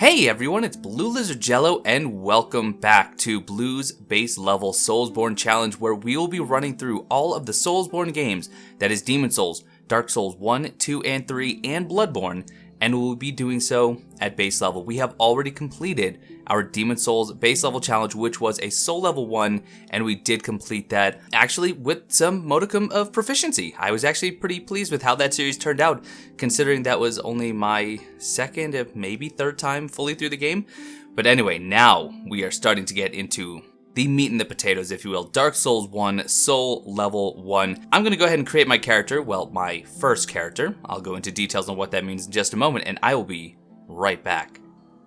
Hey everyone, it's BlueLizardJello and welcome back to Blue's base level Soulsborne challenge, where we will be running through all of the Soulsborne games, that is Demon Souls, Dark Souls 1, 2, and 3, and Bloodborne, and we'll be doing so at base level. We have already completed our Demon Souls base level challenge, which was a soul level 1, and we did complete that actually with some modicum of proficiency. I was actually pretty pleased with how that series turned out, considering that was only my second, if maybe third time fully through the game. But anyway, now we are starting to get into the meat and the potatoes, if you will. Dark Souls 1, Soul Level 1. I'm going to go ahead and create my character, well, my first character. I'll go into details on what that means in just a moment, and I will be right back.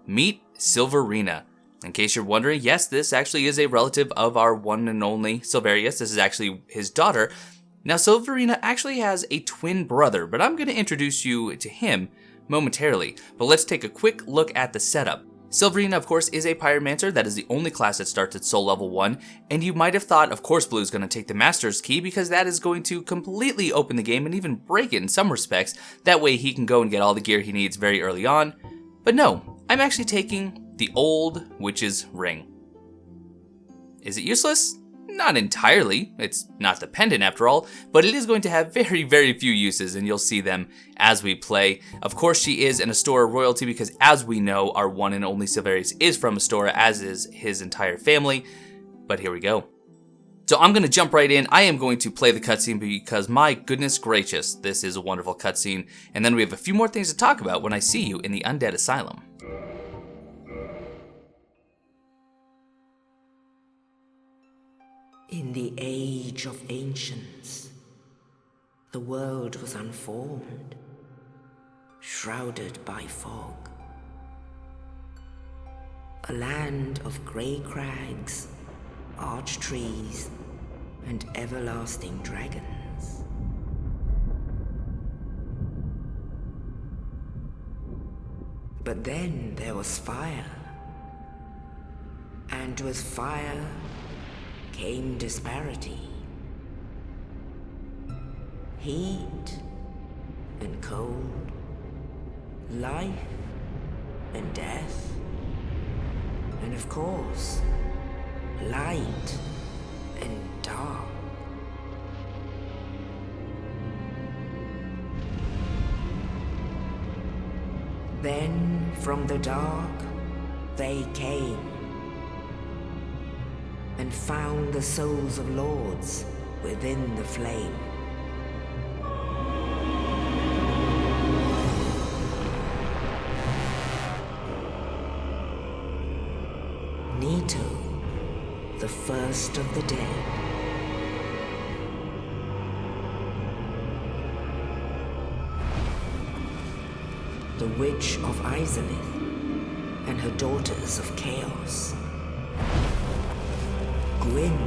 Meet Silverina. In case you're wondering, yes, this actually is a relative of our one and only Silverius. This is actually his daughter. Now, Silverina actually has a twin brother, but I'm going to introduce you to him momentarily. But let's take a quick look at the setup. Silverina, of course, is a pyromancer. That is the only class that starts at Soul Level 1, and you might have thought, of course, Blue is going to take the Master's Key, because that is going to completely open the game and even break it in some respects. That way he can go and get all the gear he needs very early on. But no, I'm actually taking the old Witch's Ring. Is it useless? Not entirely. It's not the pendant after all, but it is going to have very, very few uses, and you'll see them as we play. Of course, she is an Astora royalty because, as we know, our one and only Silverius is from Astora, as is his entire family. But here we go. So I'm going to jump right in. I am going to play the cutscene because, my goodness gracious, this is a wonderful cutscene. And then we have a few more things to talk about when I see you in the Undead Asylum. In the age of ancients, the world was unformed, shrouded by fog. A land of grey crags, arch trees, and everlasting dragons. But then there was fire, and with fire came disparity. Heat and cold, life and death, and of course, light and dark. Then from the dark they came and found the souls of lords within the flame. Nito, the first of the dead. The Witch of Izalith and her daughters of Chaos. Gwyn,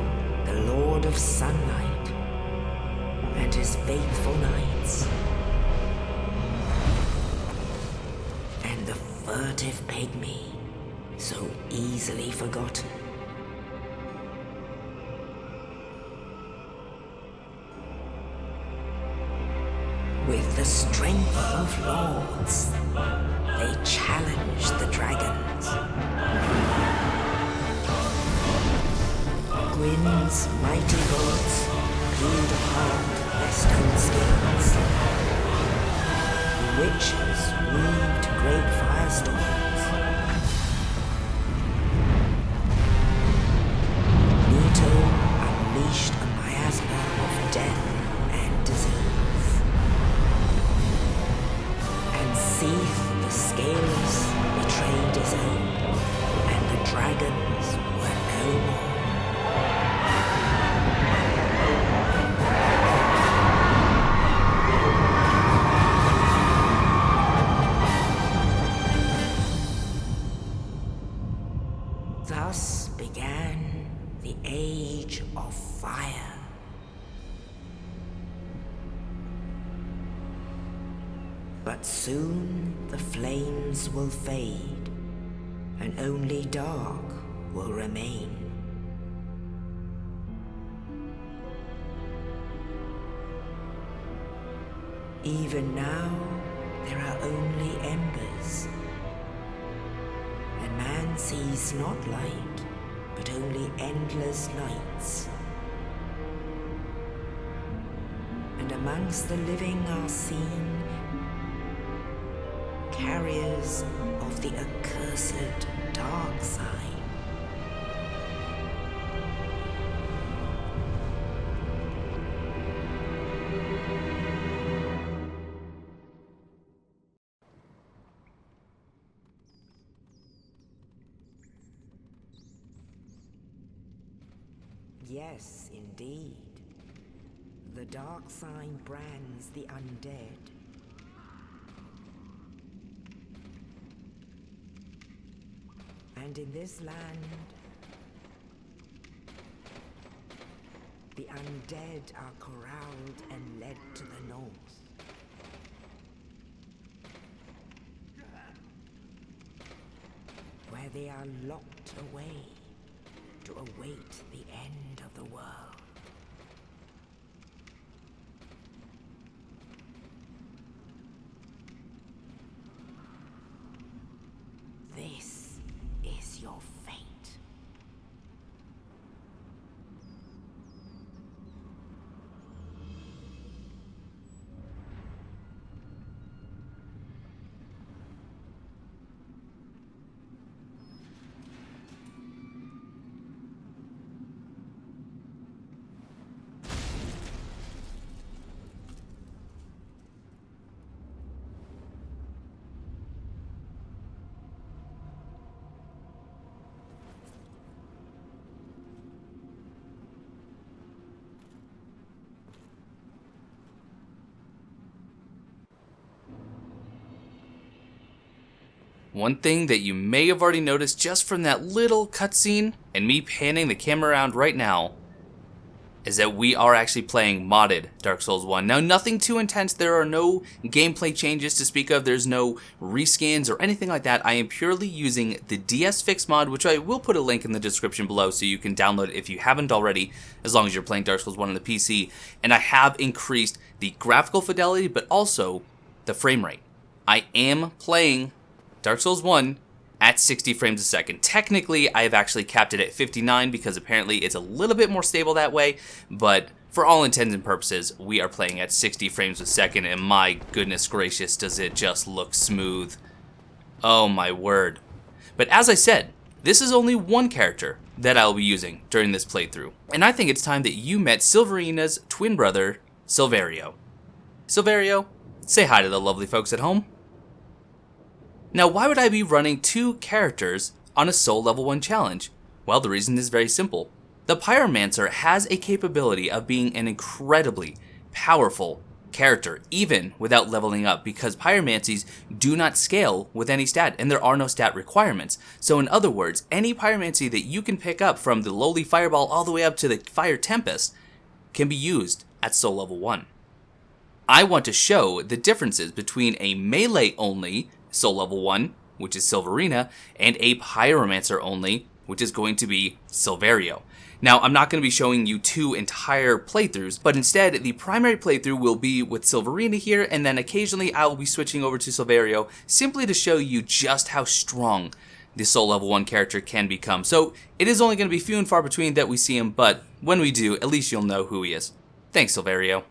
the Lord of Sunlight, and his faithful knights. And the furtive pygmy, so easily forgotten. With the strength of lords, they challenged the dragons. Gwyn's mighty bullets peeled apart their stone skins. The witches weaved great firestorms. Nito unleashed a miasma of death and disease. And Seath the Scaleless betrayed his own, and the dragons were no more. Thus began the Age of Fire. But soon the flames will fade, and only dark will remain. Even now, there are only embers, sees not light, but only endless nights. And amongst the living are seen carriers of the accursed dark sign. Yes, indeed. The dark sign brands the undead. And in this land, the undead are corralled and led to the north. Where they are locked away to await the end of the world. This is your fate. One thing that you may have already noticed just from that little cutscene and me panning the camera around right now is that we are actually playing modded Dark Souls 1. Now, nothing too intense. There are no gameplay changes to speak of. There's no reskins or anything like that. I am purely using the DS Fix mod, which I will put a link in the description below so you can download it if you haven't already, as long as you're playing Dark Souls 1 on the PC. And I have increased the graphical fidelity, but also the frame rate. I am playing Dark Souls 1 at 60 frames a second. Technically, I have actually capped it at 59 because apparently it's a little bit more stable that way, but for all intents and purposes, we are playing at 60 frames a second, and my goodness gracious, does it just look smooth. Oh my word. But as I said, this is only one character that I'll be using during this playthrough, and I think it's time that you met Silverina's twin brother, Silverio. Silverio, say hi to the lovely folks at home. Now, why would I be running two characters on a Soul Level 1 challenge? Well, the reason is very simple. The Pyromancer has a capability of being an incredibly powerful character, even without leveling up, because pyromancies do not scale with any stat, and there are no stat requirements. So in other words, any pyromancy that you can pick up from the lowly fireball all the way up to the fire tempest can be used at Soul Level 1. I want to show the differences between a melee-only Soul Level 1, which is Silverina, and a Pyromancer only, which is going to be Silverio. Now, I'm not going to be showing you two entire playthroughs, but instead, the primary playthrough will be with Silverina here, and then occasionally I will be switching over to Silverio, simply to show you just how strong the Soul Level 1 character can become. So, it is only going to be few and far between that we see him, but when we do, at least you'll know who he is. Thanks, Silverio.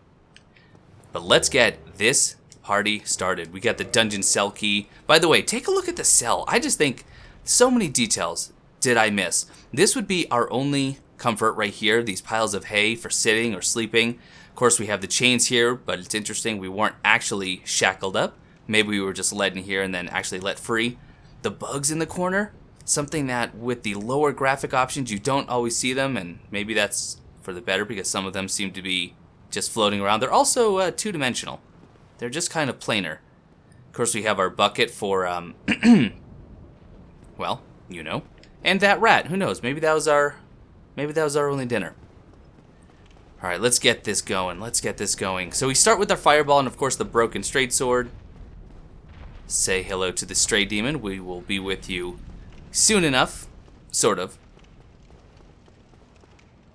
But let's get this party started. We got the dungeon cell key. By the way, take a look at the cell. I just think so many details did I miss. This would be our only comfort right here, these piles of hay for sitting or sleeping. Of course, we have the chains here, but it's interesting we weren't actually shackled up. Maybe we were just led in here and then actually let free. The bugs in the corner, something that with the lower graphic options you don't always see them, and maybe that's for the better because some of them seem to be just floating around. They're also two-dimensional. They're just kind of plainer. Of course, we have our bucket for, well, you know. And that rat, who knows, maybe that was our only dinner. Alright, let's get this going, So we start with our fireball and, of course, the broken straight sword. Say hello to the stray demon. We will be with you soon enough, sort of.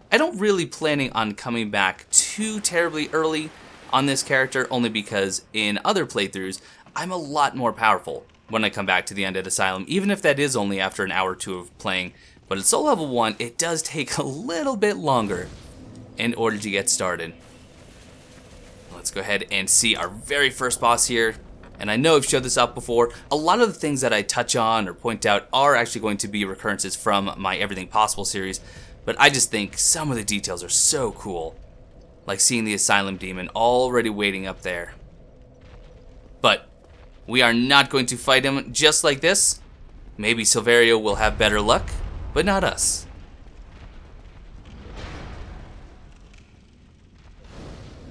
I don't really planning on coming back too terribly early on this character, only because in other playthroughs, I'm a lot more powerful when I come back to the Undead Asylum, even if that is only after an hour or two of playing. But at Soul Level 1, it does take a little bit longer in order to get started. Let's go ahead and see our very first boss here. And I know I've showed this up before. A lot of the things that I touch on or point out are actually going to be recurrences from my Everything Possible series. But I just think some of the details are so cool. Like seeing the Asylum Demon already waiting up there. But we are not going to fight him just like this. Maybe Silverio will have better luck, but not us.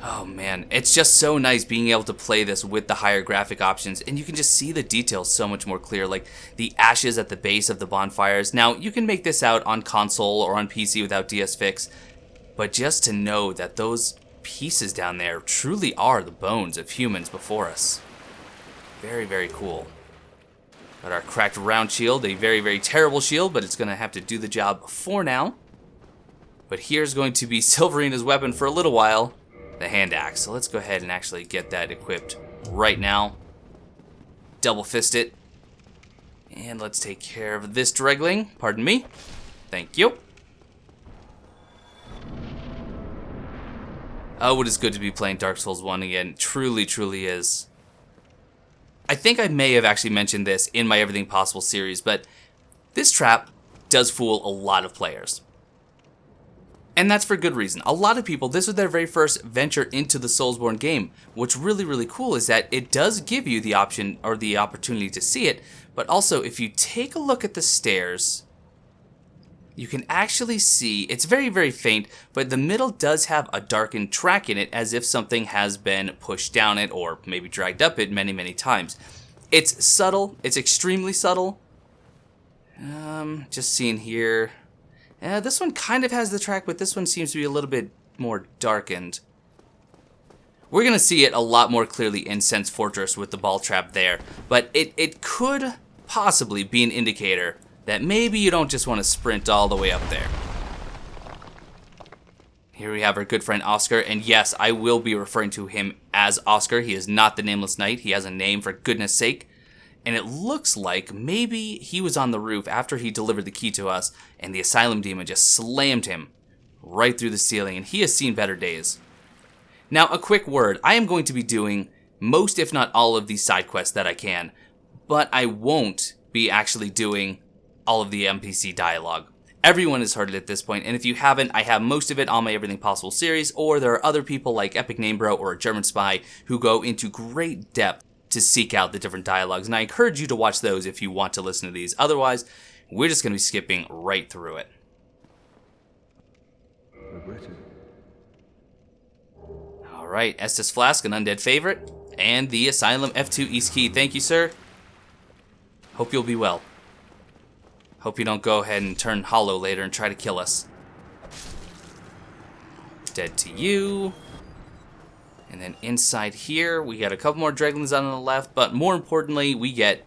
Oh man, it's just so nice being able to play this with the higher graphic options, and you can just see the details so much more clear, like the ashes at the base of the bonfires. Now, you can make this out on console or on PC without DS-Fix, but just to know that those pieces down there truly are the bones of humans before us. Very, very cool. Got our cracked round shield, a very, very terrible shield, but it's going to have to do the job for now. But here's going to be Silverina's weapon for a little while. The hand axe. So let's go ahead and actually get that equipped right now. Double fist it. And let's take care of this Dregling. Pardon me. Thank you. Oh, it is good to be playing Dark Souls 1 again. Truly, truly is. I think I may have actually mentioned this in my Everything Possible series, but this trap does fool a lot of players. And that's for good reason. A lot of people, this was their very first venture into the Soulsborne game. What's really, really cool is that it does give you the option or the opportunity to see it, but also if you take a look at the stairs, you can actually see, it's very, very faint, but the middle does have a darkened track in it as if something has been pushed down it or maybe dragged up it many, many times. It's subtle, it's extremely subtle. Just seeing here. This one kind of has the track, but this one seems to be a little bit more darkened. We're going to see it a lot more clearly in Sense Fortress with the ball trap there, but it could possibly be an indicator that maybe you don't just want to sprint all the way up there. Here we have our good friend Oscar, and yes, I will be referring to him as Oscar. He is not the Nameless Knight. He has a name, for goodness sake. And it looks like maybe he was on the roof after he delivered the key to us, and the Asylum Demon just slammed him right through the ceiling, and he has seen better days. Now, a quick word. I am going to be doing most, if not all, of these side quests that I can, but I won't be actually doing all of the NPC dialogue. Everyone has heard it at this point, and if you haven't, I have most of it on my Everything Possible series, or there are other people like Epic Namebro or a German Spy who go into great depth to seek out the different dialogues, and I encourage you to watch those if you want to listen to these. Otherwise, we're just going to be skipping right through it. Alright, Estus Flask, an undead favorite, and the Asylum F2 East Key. Thank you, sir. Hope you'll be well. Hope you don't go ahead and turn hollow later and try to kill us. Dead to you. And then inside here, we got a couple more Dreglings on the left, but more importantly, we get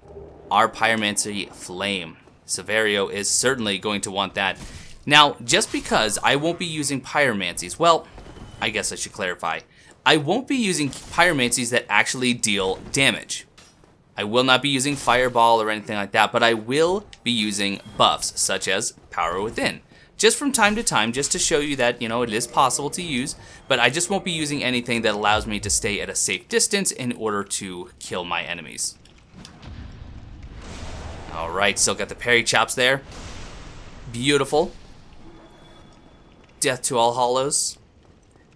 our Pyromancy Flame. Silverio is certainly going to want that. Now, just because I won't be using Pyromancies, well, I guess I should clarify. I won't be using Pyromancies that actually deal damage. I will not be using Fireball or anything like that, but I will be using buffs, such as Power Within. Just from time to time, just to show you that, it is possible to use, but I just won't be using anything that allows me to stay at a safe distance in order to kill my enemies. Alright, still got the parry chops there. Beautiful. Death to all hollows.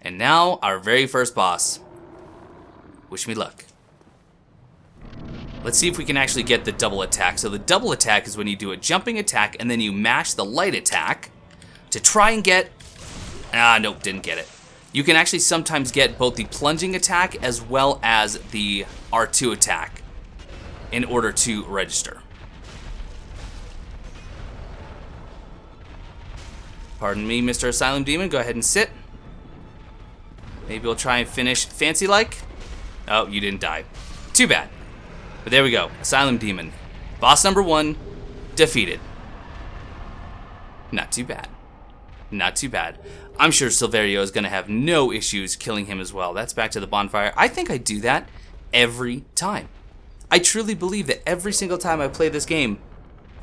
And now, our very first boss. Wish me luck. Let's see if we can actually get the double attack. So the double attack is when you do a jumping attack and then you mash the light attack to try and get... nope, didn't get it. You can actually sometimes get both the plunging attack as well as the R2 attack in order to register. Pardon me, Mr. Asylum Demon, go ahead and sit. Maybe we'll try and finish fancy-like. Oh, you didn't die. Too bad. But there we go, Asylum Demon. Boss number 1, defeated. Not too bad. Not too bad. I'm sure Silverio is going to have no issues killing him as well. That's back to the bonfire. I think I do that every time. I truly believe that every single time I play this game,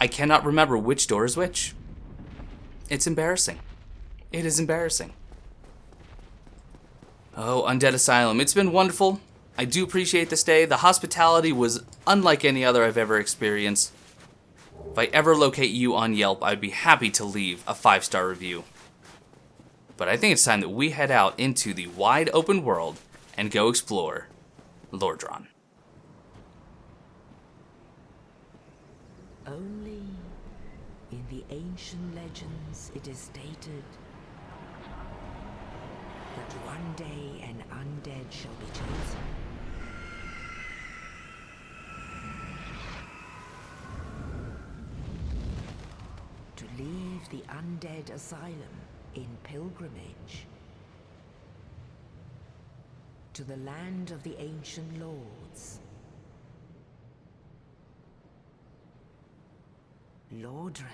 I cannot remember which door is which. It's embarrassing. It is embarrassing. Oh, Undead Asylum. It's been wonderful. I do appreciate the stay. The hospitality was unlike any other I've ever experienced. If I ever locate you on Yelp, I'd be happy to leave a 5-star review. But I think it's time that we head out into the wide open world and go explore Lordran. Only in the ancient legends it is stated that one day an undead shall be chosen. To leave the Undead Asylum in pilgrimage to the land of the ancient lords. Lordran.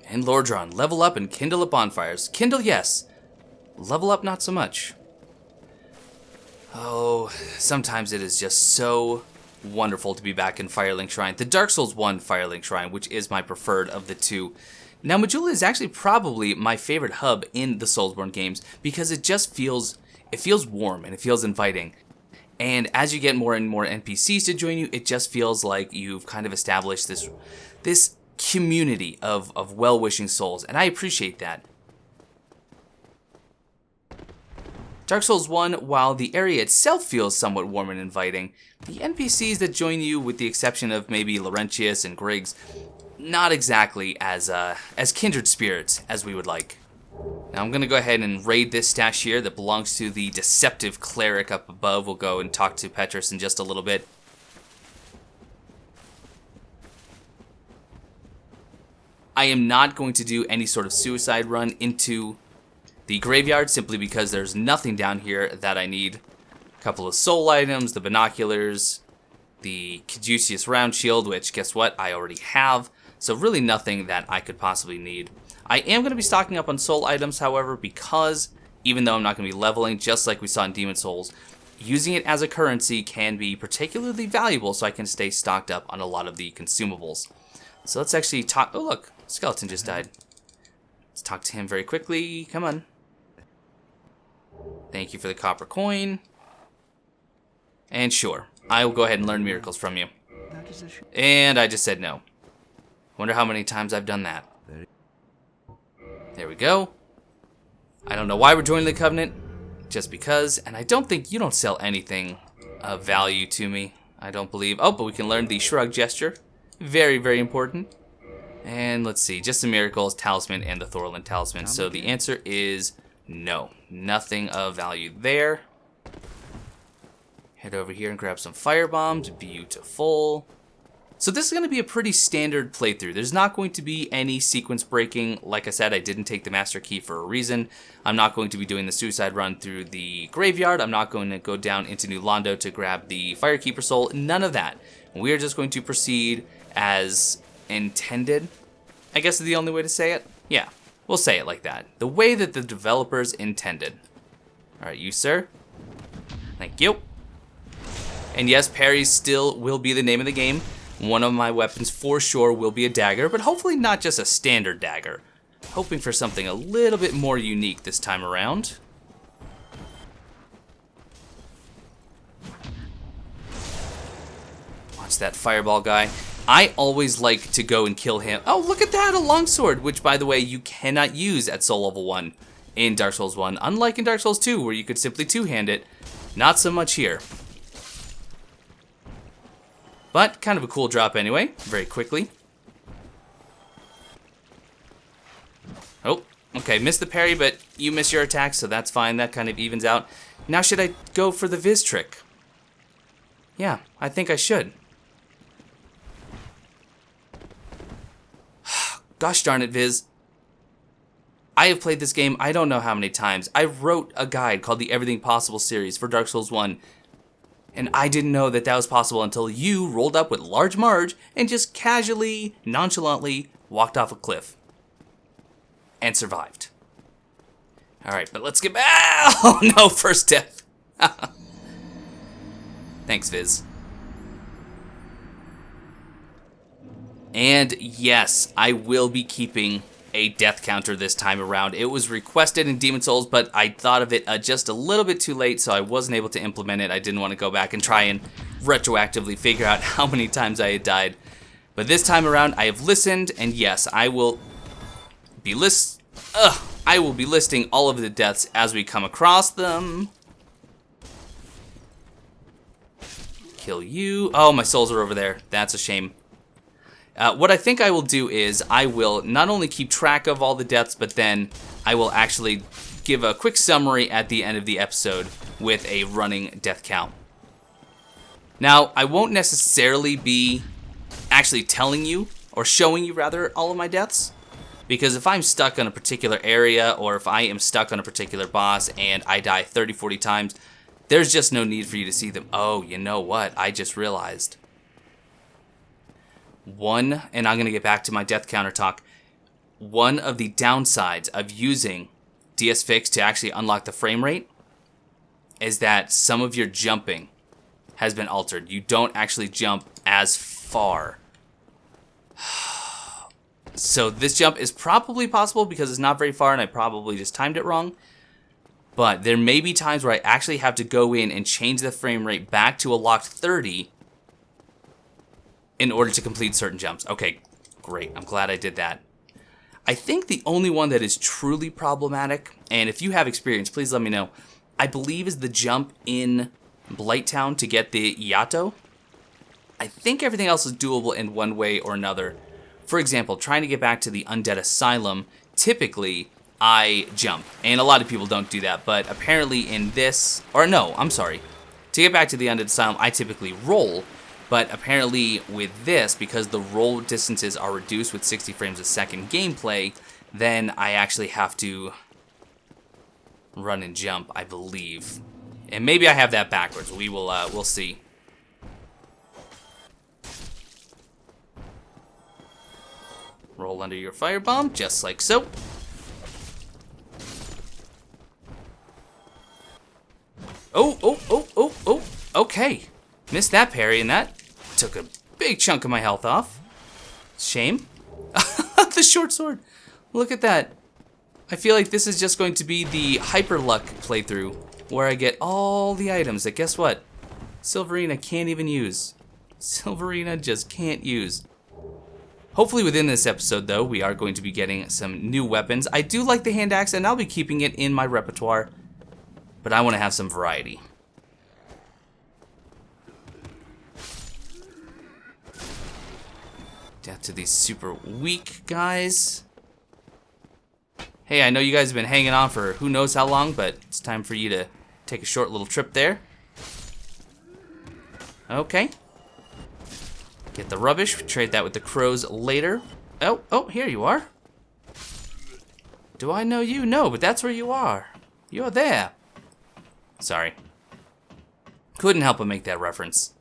In Lordran, level up and kindle at bonfires. Kindle, yes. Level up, not so much. Oh, sometimes it is just so wonderful to be back in Firelink Shrine. The Dark Souls 1 Firelink Shrine, which is my preferred of the two. Now, Majula is actually probably my favorite hub in the Soulsborne games because it just feels warm and it feels inviting. And as you get more and more NPCs to join you, it just feels like you've kind of established this community of well-wishing souls, and I appreciate that. Dark Souls 1, while the area itself feels somewhat warm and inviting, the NPCs that join you, with the exception of maybe Laurentius and Griggs, not exactly as kindred spirits as we would like. Now I'm going to go ahead and raid this stash here that belongs to the deceptive cleric up above. We'll go and talk to Petrus in just a little bit. I am not going to do any sort of suicide run into the graveyard simply because there's nothing down here that I need. A couple of soul items, the binoculars, the Caduceus round shield, which guess what? I already have. So really nothing that I could possibly need. I am going to be stocking up on soul items, however, because even though I'm not going to be leveling, just like we saw in Demon Souls, using it as a currency can be particularly valuable, so I can stay stocked up on a lot of the consumables. So let's actually talk. Oh, look. Skeleton just died. Let's talk to him very quickly. Come on. Thank you for the copper coin. And sure, I will go ahead and learn miracles from you. And I just said no. Wonder how many times I've done that. There we go. I don't know why we're joining the Covenant. Just because. And I don't think you don't sell anything of value to me. I don't believe. Oh, but we can learn the shrug gesture. Very, very important. And let's see, just the Miracles, Talisman, and the Thorlin Talisman. So the answer is no. Nothing of value there. Head over here and grab some fire bombs. Beautiful. So this is going to be a pretty standard playthrough. There's not going to be any sequence breaking. Like I said, I didn't take the Master Key for a reason. I'm not going to be doing the suicide run through the graveyard. I'm not going to go down into New Londo to grab the Firekeeper Soul. None of that. We are just going to proceed as intended, I guess is the only way to say it. Yeah, we'll say it like that. The way that the developers intended. Alright, you sir. Thank you. And yes, parries still will be the name of the game. One of my weapons for sure will be a dagger, but hopefully not just a standard dagger. Hoping for something a little bit more unique this time around. Watch that fireball guy. I always like to go and kill him. Oh, look at that, a longsword, which, by the way, you cannot use at Soul Level 1 in Dark Souls 1. Unlike in Dark Souls 2, where you could simply two-hand it. Not so much here. But kind of a cool drop anyway, very quickly. Oh, Okay, missed the parry, but you miss your attack, so that's fine. That kind of evens out. Now should I go for the Viz trick? Yeah, I think I should. Gosh darn it, Viz. I have played this game I don't know how many times. I wrote a guide called the Everything Possible series for Dark Souls 1. And I didn't know that that was possible until you rolled up with Large Marge and just casually, nonchalantly walked off a cliff. And survived. Alright, but let's get back. Oh no, first death. Thanks, Viz. And yes, I will be keeping a death counter this time around. It was requested in Demon Souls, but I thought of it just a little bit too late, so I wasn't able to implement it. I didn't want to go back and try and retroactively figure out how many times I had died. But this time around, I have listened, and yes, I will be listing all of the deaths as we come across them. Kill you. Oh, my souls are over there. That's a shame. What I think I will do is I will not only keep track of all the deaths, but then I will actually give a quick summary at the end of the episode with a running death count. Now, I won't necessarily be actually telling you, or showing you rather, all of my deaths, because if I'm stuck on a particular area, or if I am stuck on a particular boss and I die 30, 40 times, there's just no need for you to see them. Oh, you know what? I just realized. And I'm going to get back to my death counter talk, one of the downsides of using DS Fix to actually unlock the frame rate is that some of your jumping has been altered. You don't actually jump as far. So this jump is probably possible because it's not very far and I probably just timed it wrong. But there may be times where I actually have to go in and change the frame rate back to a locked 30 in order to complete certain jumps. Okay, great. I'm glad I did that. I think the only one that is truly problematic, and if you have experience, please let me know, I believe is the jump in Blighttown to get the Iato. I think everything else is doable in one way or another. For example, trying to get back to the Undead Asylum, typically I jump, and a lot of people don't do that, but apparently in this, or no, I'm sorry. To get back to the Undead Asylum, I typically roll, but apparently with this, because the roll distances are reduced with 60 frames a second gameplay, then I actually have to run and jump, I believe. And maybe I have that backwards. We'll see. Roll under your firebomb, just like so. Oh, okay. Missed that parry, and that took a big chunk of my health off. Shame. The short sword. Look at that. I feel like this is just going to be the hyper luck playthrough, where I get all the items that, guess what? Silverina can't even use. Silverina just can't use. Hopefully within this episode, though, we are going to be getting some new weapons. I do like the hand axe, and I'll be keeping it in my repertoire, but I want to have some variety. Down to these super weak guys. Hey, I know you guys have been hanging on for who knows how long, but it's time for you to take a short little trip there. Okay. Get the rubbish, trade that with the crows later. Oh, here you are. Do I know you? No, but that's where you are. You're there. Sorry. Couldn't help but make that reference.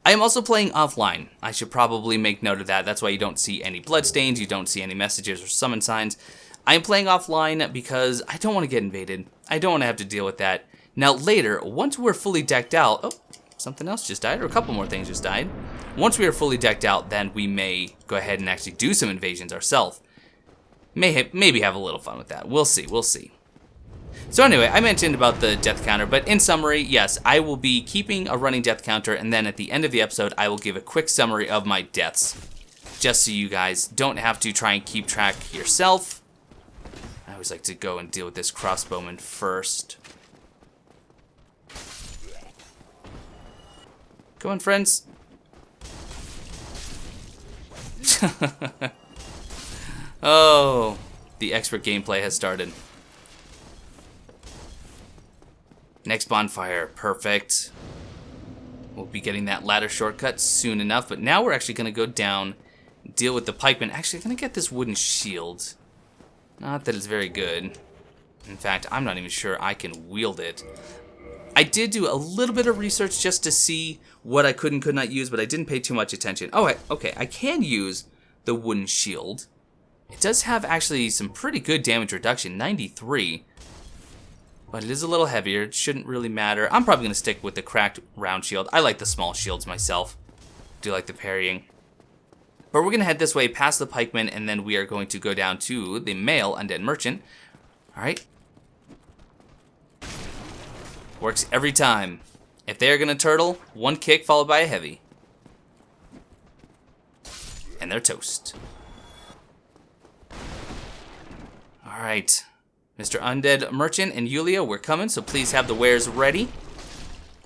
I am also playing offline. I should probably make note of that. That's why you don't see any bloodstains, you don't see any messages or summon signs. I am playing offline because I don't want to get invaded. I don't want to have to deal with that. Now later, once we're fully decked out... Oh, something else just died, or a couple more things just died. Once we are fully decked out, then we may go ahead and actually do some invasions ourselves. Maybe have a little fun with that. We'll see, we'll see. So anyway, I mentioned about the death counter, but in summary, yes, I will be keeping a running death counter, and then at the end of the episode, I will give a quick summary of my deaths. Just so you guys don't have to try and keep track yourself. I always like to go and deal with this crossbowman first. Come on, friends. Oh, The expert gameplay has started. Next bonfire, perfect. We'll be getting that ladder shortcut soon enough, but now we're actually going to go down, deal with the pikemen. Actually, I'm going to get this wooden shield. Not that it's very good. In fact, I'm not even sure I can wield it. I did do a little bit of research just to see what I could and could not use, but I didn't pay too much attention. Oh, okay, I can use the wooden shield. It does have actually some pretty good damage reduction, 93. But it is a little heavier. It shouldn't really matter. I'm probably going to stick with the cracked round shield. I like the small shields myself. Do like the parrying. But we're going to head this way past the pikemen, and then we are going to go down to the male undead merchant. Alright. Works every time. If they're going to turtle, one kick followed by a heavy. And they're toast. Alright. Mr. Undead Merchant and Yulia, we're coming, so please have the wares ready.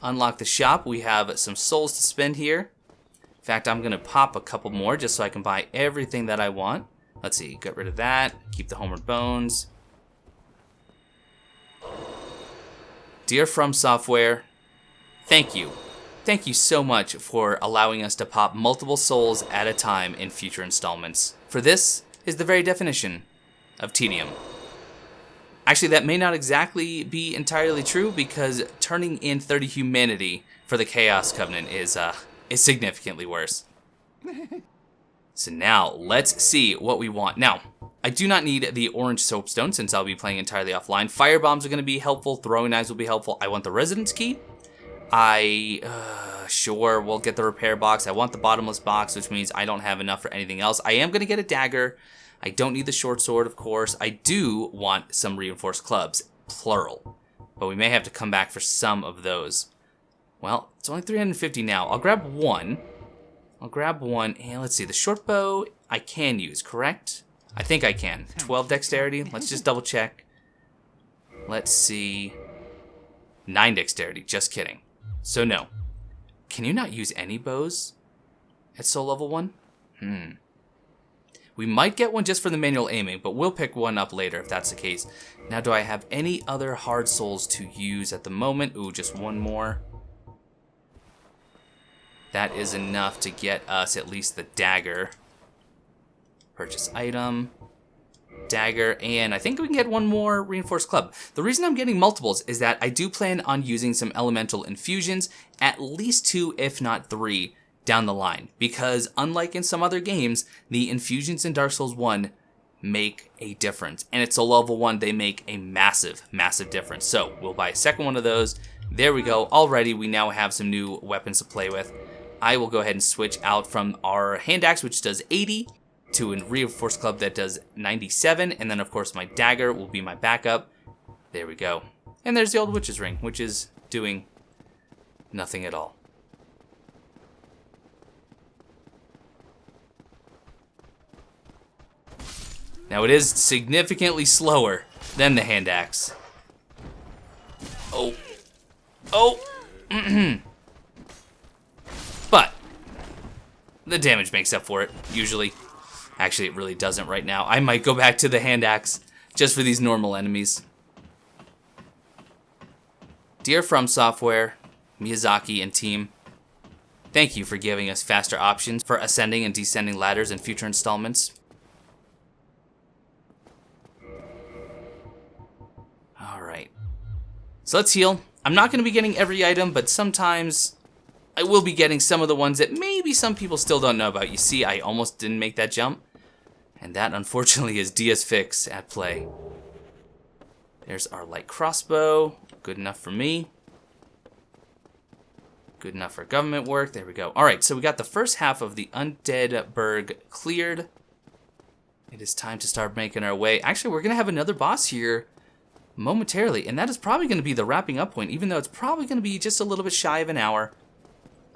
Unlock the shop. We have some souls to spend here. In fact, I'm going to pop a couple more just so I can buy everything that I want. Let's see, get rid of that. Keep the Homeward Bones. Dear From Software, thank you. Thank you so much for allowing us to pop multiple souls at a time in future installments. For this is the very definition of tedium. Actually, that may not exactly be entirely true, because turning in 30 humanity for the Chaos Covenant is significantly worse. So now, let's see what we want. Now, I do not need the orange soapstone since I'll be playing entirely offline. Fire bombs are going to be helpful. Throwing knives will be helpful. I want the residence key. Sure, we'll get the repair box. I want the bottomless box, which means I don't have enough for anything else. I am going to get a dagger. I don't need the short sword, of course. I do want some reinforced clubs, plural. But we may have to come back for some of those. Well, it's only 350 now. I'll grab one. And let's see, the short bow I can use, correct? I think I can. 12 dexterity. Let's just double check. Let's see. 9 dexterity. Just kidding. So no. Can you not use any bows at soul level 1? We might get one just for the manual aiming, but we'll pick one up later if that's the case. Now, do I have any other hard souls to use at the moment? Ooh, just one more. That is enough to get us at least the dagger. Purchase item. Dagger, and I think we can get one more reinforced club. The reason I'm getting multiples is that I do plan on using some elemental infusions, at least 2, if not 3, down the line, because unlike in some other games, the infusions in Dark Souls 1 make a difference, and at soul level 1 they make a massive difference. So we'll buy a second one of those. There we go. Already we now have some new weapons to play with. I will go ahead and switch out from our hand axe, which does 80, to a reinforced club that does 97, and then of course my dagger will be my backup. There we go. And there's the old witch's ring, which is doing nothing at all. Now it is significantly slower than the hand axe. Oh. But the damage makes up for it, usually. Actually, it really doesn't right now. I might go back to the hand axe just for these normal enemies. Dear From Software, Miyazaki and team, thank you for giving us faster options for ascending and descending ladders in future installments. Alright. So let's heal. I'm not going to be getting every item, but sometimes I will be getting some of the ones that maybe some people still don't know about. You see, I almost didn't make that jump. And that, unfortunately, is DS Fix at play. There's our light crossbow. Good enough for me. Good enough for government work. There we go. Alright, so we got the first half of the Undead Burg cleared. It is time to start making our way. Actually, we're going to have another boss here momentarily, and that is probably going to be the wrapping up point, even though it's probably going to be just a little bit shy of an hour.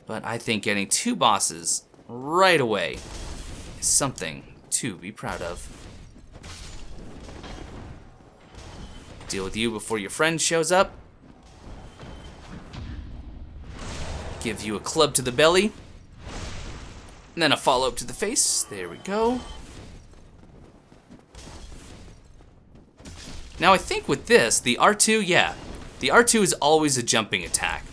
But I think getting 2 bosses right away is something to be proud of. Deal with you before your friend shows up. Give you a club to the belly. And then a follow-up to the face. There we go. Now I think with this, the R2, yeah. The R2 is always a jumping attack.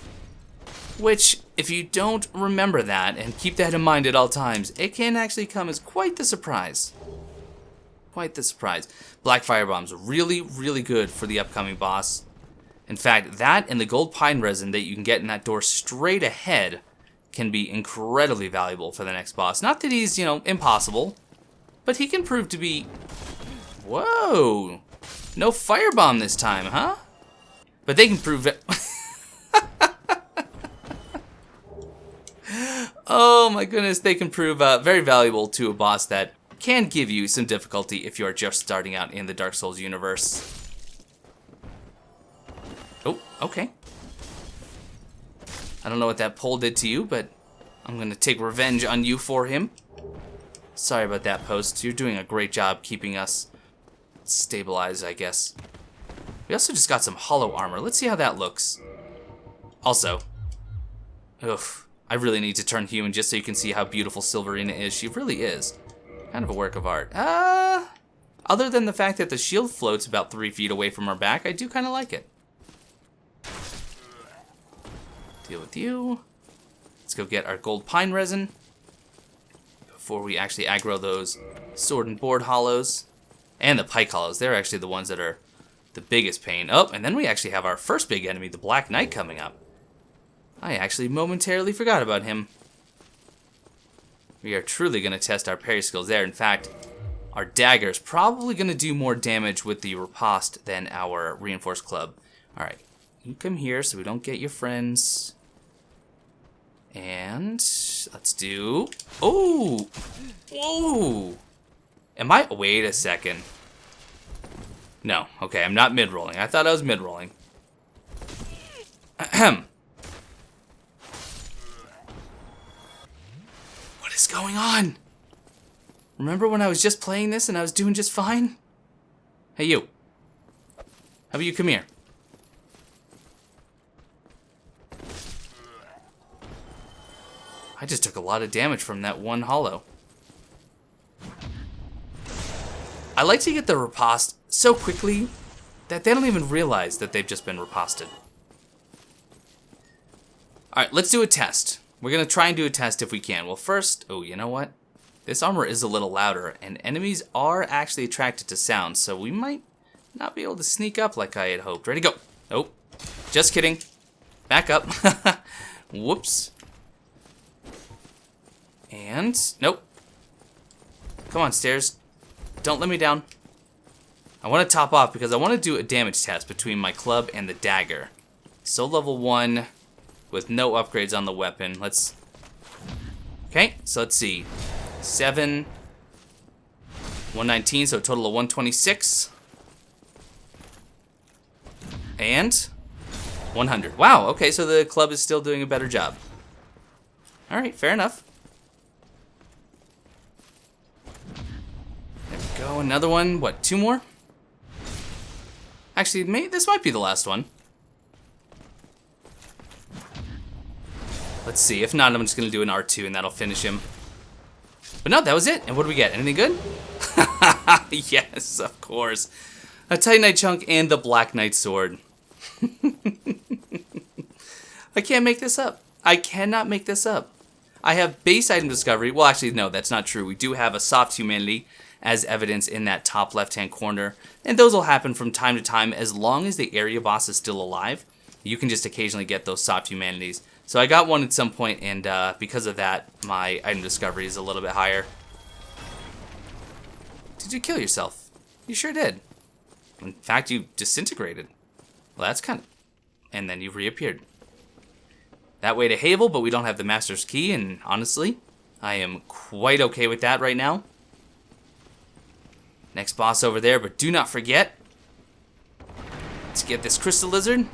Which, if you don't remember that and keep that in mind at all times, it can actually come as quite the surprise. Quite the surprise. Black Firebomb's really, really good for the upcoming boss. In fact, that and the gold pine resin that you can get in that door straight ahead can be incredibly valuable for the next boss. Not that he's, impossible, but he can prove to be... Whoa! No firebomb this time, huh? But they can prove it... Oh my goodness, they can prove very valuable to a boss that can give you some difficulty if you are just starting out in the Dark Souls universe. Oh, okay. I don't know what that pole did to you, but I'm going to take revenge on you for him. Sorry about that, Post. You're doing a great job keeping us stabilized, I guess. We also just got some hollow armor. Let's see how that looks. Also, I really need to turn human just so you can see how beautiful Silverina is. She really is. Kind of a work of art. Other than the fact that the shield floats about 3 feet away from her back, I do kind of like it. Deal with you. Let's go get our gold pine resin before we actually aggro those sword and board hollows. And the pike hollows. They're actually the ones that are the biggest pain. Oh, and then we actually have our first big enemy, the Black Knight, coming up. I actually momentarily forgot about him. We are truly going to test our parry skills there. In fact, our dagger is probably going to do more damage with the riposte than our reinforced club. Alright, you come here so we don't get your friends. And let's do... Oh! Whoa! Am I... Wait a second. No, okay, I'm not mid-rolling. I thought I was mid-rolling. Ahem. What is going on? Remember when I was just playing this and I was doing just fine? Hey, you. How about you come here? I just took a lot of damage from that one hollow. I like to get the riposte so quickly that they don't even realize that they've just been riposted. Alright, let's do a test. We're going to try and do a test if we can. Well, first, oh, you know what? This armor is a little louder, and enemies are actually attracted to sound, so we might not be able to sneak up like I had hoped. Ready, go. Oh, just kidding. Back up. Whoops. And, nope. Come on, stairs. Don't let me down. I want to top off because I want to do a damage test between my club and the dagger. So level 1 with no upgrades on the weapon. Let's... Okay, so let's see. 7, 119, so a total of 126. And 100. Wow, okay, so the club is still doing a better job. Alright, fair enough. There we go, another one. What, 2 more? Actually, this might be the last one. Let's see, if not, I'm just gonna do an R2 and that'll finish him. But no, that was it. And what do we get? Anything good? Yes, of course. A Titanite chunk and the Black Knight sword. I can't make this up. I cannot make this up. I have base item discovery. Well, actually, no, that's not true. We do have a soft humanity as evidence in that top left-hand corner. And those will happen from time to time as long as the area boss is still alive. You can just occasionally get those soft humanities. So I got one at some point, and because of that, my item discovery is a little bit higher. Did you kill yourself? You sure did. In fact, you disintegrated. Well, that's kind of... And then you reappeared. That way to Havel, but we don't have the Master's Key, and honestly, I am quite okay with that right now. Next boss over there, but do not forget. Let's get this Crystal Lizard.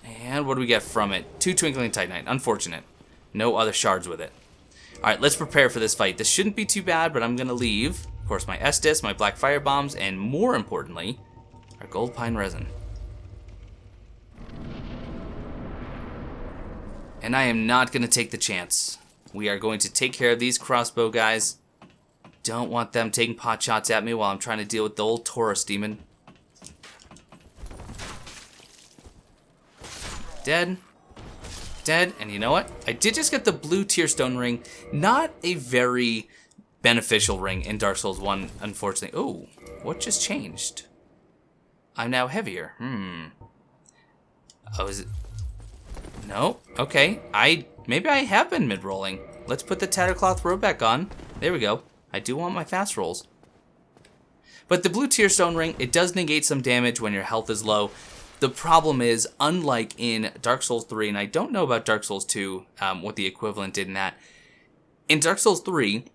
And what do we get from it? 2 Twinkling Titanite. Unfortunate. No other shards with it. Alright, let's prepare for this fight. This shouldn't be too bad, but I'm going to leave, of course, my Estus, my Black Fire Bombs, and more importantly, our Gold Pine Resin. And I am not going to take the chance. We are going to take care of these crossbow guys. Don't want them taking pot shots at me while I'm trying to deal with the old Taurus Demon. Dead. Dead. And you know what? I did just get the blue Tearstone ring. Not a very beneficial ring in Dark Souls 1, unfortunately. Ooh, what just changed? I'm now heavier. Oh, is it? No. Okay. Maybe I have been mid-rolling. Let's put the Tattercloth robe back on. There we go. I do want my fast rolls. But the blue Tearstone ring, it does negate some damage when your health is low. The problem is, unlike in Dark Souls 3, and I don't know about Dark Souls 2, what the equivalent did in that. In Dark Souls 3,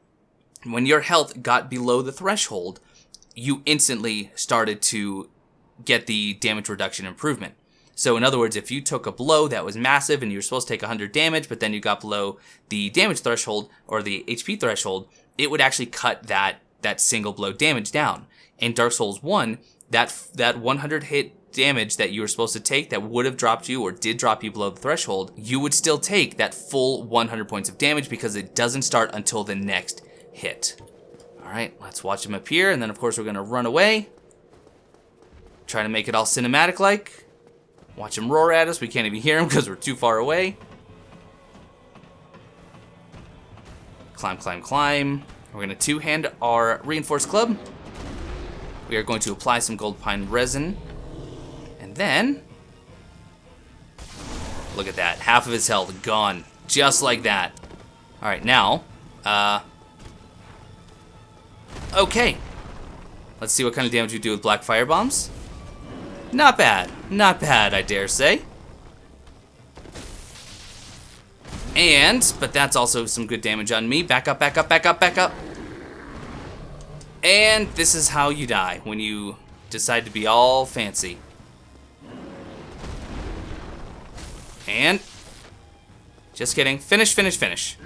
when your health got below the threshold, you instantly started to get the damage reduction improvement. So in other words, if you took a blow that was massive and you were supposed to take 100 damage, but then you got below the damage threshold or the HP threshold, it would actually cut that single blow damage down. In Dark Souls 1, that 100 hit damage that you were supposed to take that would have dropped you or did drop you below the threshold, you would still take that full 100 points of damage because it doesn't start until the next hit. Alright, let's watch him appear, and then of course we're going to run away. Try to make it all cinematic-like. Watch him roar at us. We can't even hear him because we're too far away. Climb, climb, climb. We're going to two-hand our reinforced club. We are going to apply some gold pine resin. And then, look at that. Half of his health gone. Just like that. Alright, now, okay. Let's see what kind of damage we do with black fire bombs. Not bad. Not bad, I dare say. But that's also some good damage on me. Back up, back up, back up, back up. And this is how you die when you decide to be all fancy. And just kidding. Finish, finish, finish.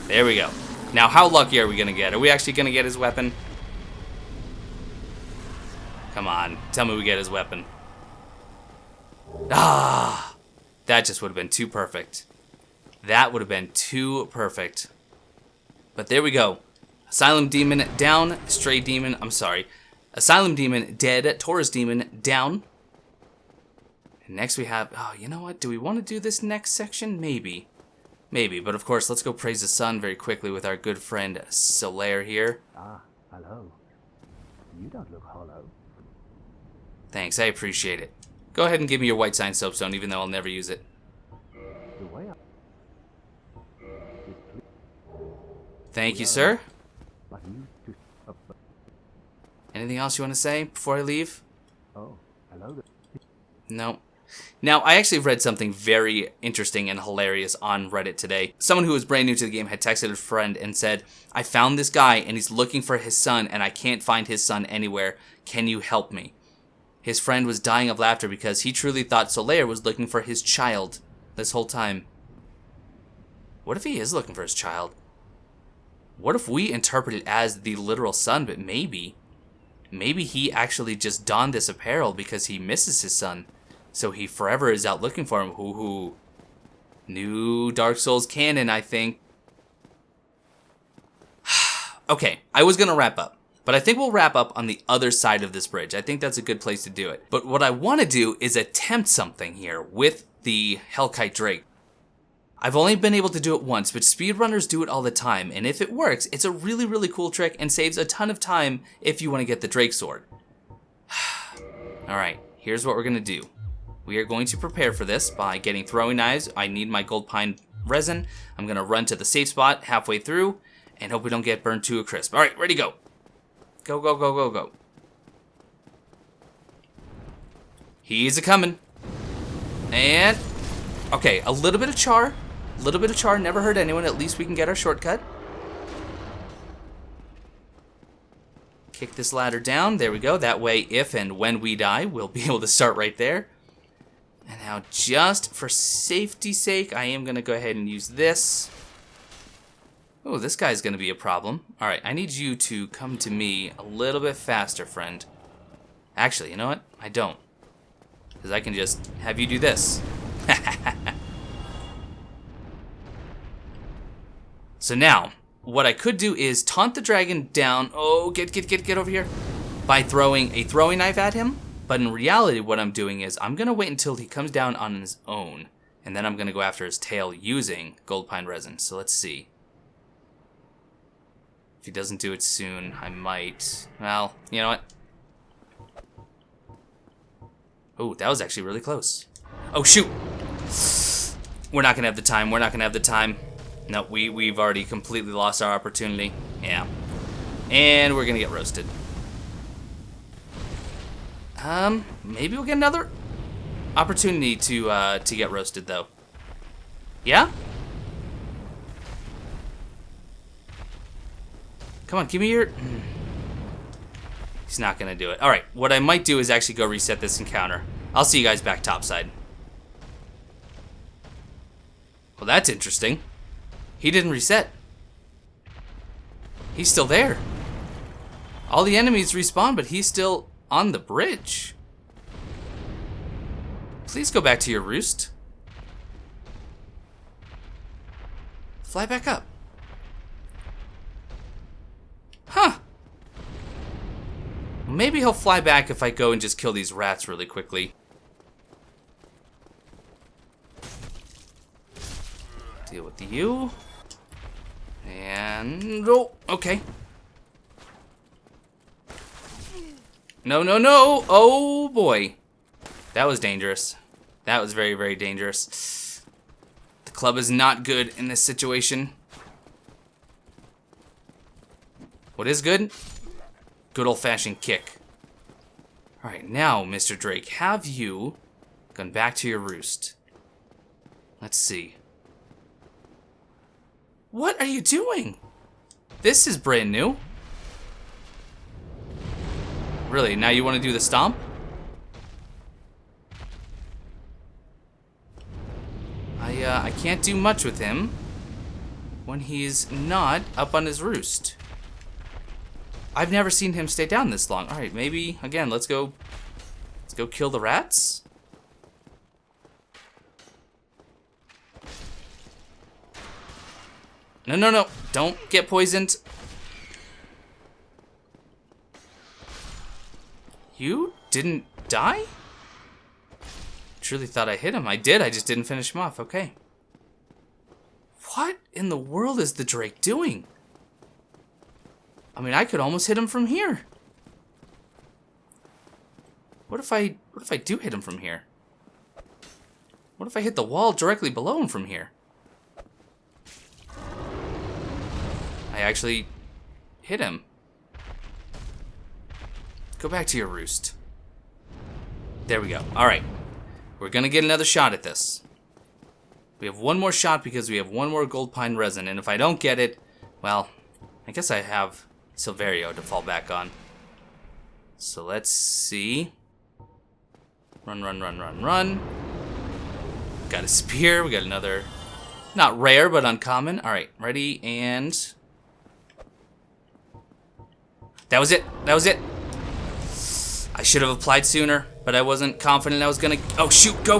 There we go. Now, how lucky are we going to get? Are we actually going to get his weapon? Come on. Tell me we get his weapon. Ah! That just would have been too perfect. That would have been too perfect. But there we go. Asylum Demon down. Stray Demon. I'm sorry. Asylum Demon dead. Taurus Demon down. And next we have... Oh, you know what? Do we want to do this next section? Maybe. Maybe. But of course, let's go praise the sun very quickly with our good friend Solaire here. Ah, hello. You don't look hollow. Thanks, I appreciate it. Go ahead and give me your white sign soapstone, even though I'll never use it. The way up. Thank you, sir. But you to Anything else you want to say before I leave? Oh, hello there. No. Now, I actually read something very interesting and hilarious on Reddit today. Someone who was brand new to the game had texted a friend and said, I found this guy and he's looking for his son and I can't find his son anywhere. Can you help me? His friend was dying of laughter because he truly thought Solaire was looking for his child this whole time. What if he is looking for his child? What if we interpret it as the literal son, but maybe he actually just donned this apparel because he misses his son. So he forever is out looking for him. Hoo-hoo. New Dark Souls canon, I think. Okay, I was going to wrap up. But I think we'll wrap up on the other side of this bridge. I think that's a good place to do it. But what I want to do is attempt something here with the Hellkite Drake. I've only been able to do it once, but speedrunners do it all the time. And if it works, it's a really, really cool trick and saves a ton of time if you want to get the Drake Sword. Alright, here's what we're going to do. We are going to prepare for this by getting throwing knives. I need my gold pine resin. I'm going to run to the safe spot halfway through and hope we don't get burned to a crisp. Alright, ready, go. Go, go, go, go, go. He's a-coming. And, okay, a little bit of char. A little bit of char never hurt anyone. At least we can get our shortcut. Kick this ladder down. There we go. That way, if and when we die, we'll be able to start right there. And now, just for safety's sake, I am going to go ahead and use this. Oh, this guy's going to be a problem. Alright, I need you to come to me a little bit faster, friend. Actually, you know what? I don't. Because I can just have you do this. So now, what I could do is taunt the dragon down. Oh, get over here. By throwing a throwing knife at him. But in reality, what I'm doing is I'm going to wait until he comes down on his own. And then I'm going to go after his tail using gold pine resin. So let's see. If he doesn't do it soon, I might. Well, you know what? Oh, that was actually really close. Oh, shoot. We're not going to have the time. We're not going to have the time. No, we've already completely lost our opportunity. Yeah. And we're going to get roasted. Maybe we'll get another opportunity to get roasted, though. Yeah? Come on, give me your... He's not going to do it. Alright, what I might do is actually go reset this encounter. I'll see you guys back topside. Well, that's interesting. He didn't reset. He's still there. All the enemies respawn, but he's still on the bridge. Please go back to your roost. Fly back up. Huh. Maybe he'll fly back if I go and just kill these rats really quickly. Deal with you. And... oh, okay. No. Oh, boy. That was dangerous. That was very, very dangerous. The club is not good in this situation. What is good? Good old-fashioned kick. Alright, now, Mr. Drake, have you gone back to your roost? Let's see. What are you doing? This is brand new. Really, now you want to do the stomp? I can't do much with him when he's not up on his roost. I've never seen him stay down this long. Alright, maybe, again, let's go kill the rats. No. Don't get poisoned. You didn't die? Truly thought I hit him. I did, I just didn't finish him off. Okay. What in the world is the Drake doing? I mean, I could almost hit him from here. What if I do hit him from here? What if I hit the wall directly below him from here? I actually hit him. Go back to your roost. There we go. Alright. We're gonna get another shot at this. We have one more shot because we have one more gold pine resin, and if I don't get it, well, I guess I have Silverio to fall back on. So let's see. Run. Got a spear. We got another, not rare, but uncommon. Alright, ready, and... That was it. I should have applied sooner, but I wasn't confident I was gonna... Oh, shoot. Go.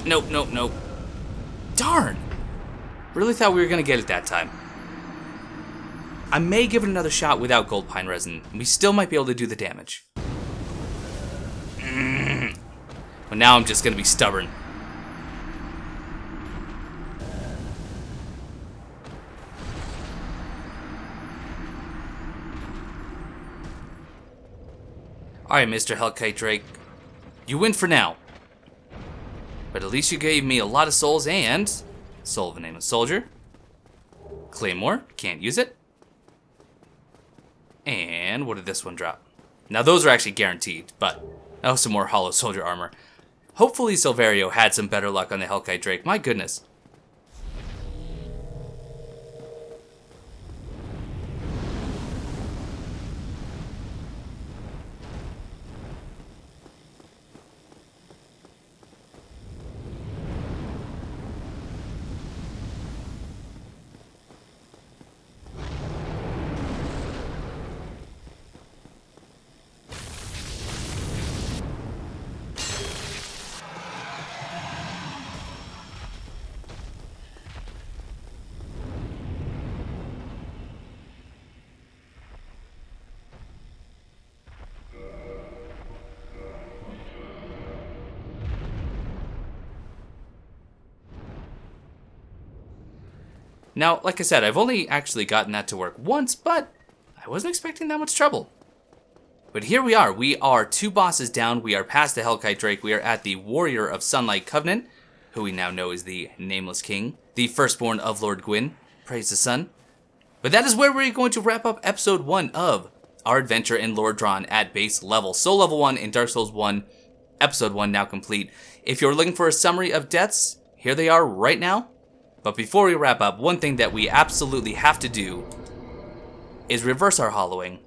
Nope. Darn. Really thought we were gonna get it that time. I may give it another shot without gold pine resin. We still might be able to do the damage. But now I'm just gonna be stubborn. Alright, Mr. Hellkite Drake. You win for now. But at least you gave me a lot of souls and... Soul of a Nameless Soldier. Claymore. Can't use it. And what did this one drop? Now those are actually guaranteed, but... Oh, some more Hollow Soldier armor. Hopefully Silverio had some better luck on the Hellkite Drake. My goodness. Now, like I said, I've only actually gotten that to work once, but I wasn't expecting that much trouble. But here we are. We are 2 bosses down. We are past the Hellkite Drake. We are at the Warrior of Sunlight Covenant, who we now know is the Nameless King, the firstborn of Lord Gwyn. Praise the sun. But that is where we're going to wrap up episode 1 of our adventure in Lordran at base level. Soul level 1 in Dark Souls 1, episode 1 now complete. If you're looking for a summary of deaths, here they are right now. But before we wrap up, one thing that we absolutely have to do is reverse our hollowing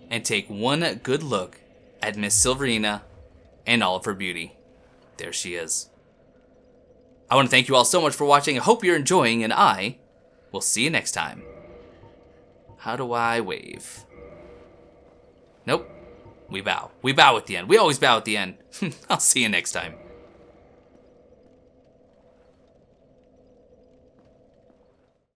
and take one good look at Miss Silverina and all of her beauty. There she is. I want to thank you all so much for watching. I hope you're enjoying, and I will see you next time. How do I wave? Nope. We bow. We bow at the end. We always bow at the end. I'll see you next time.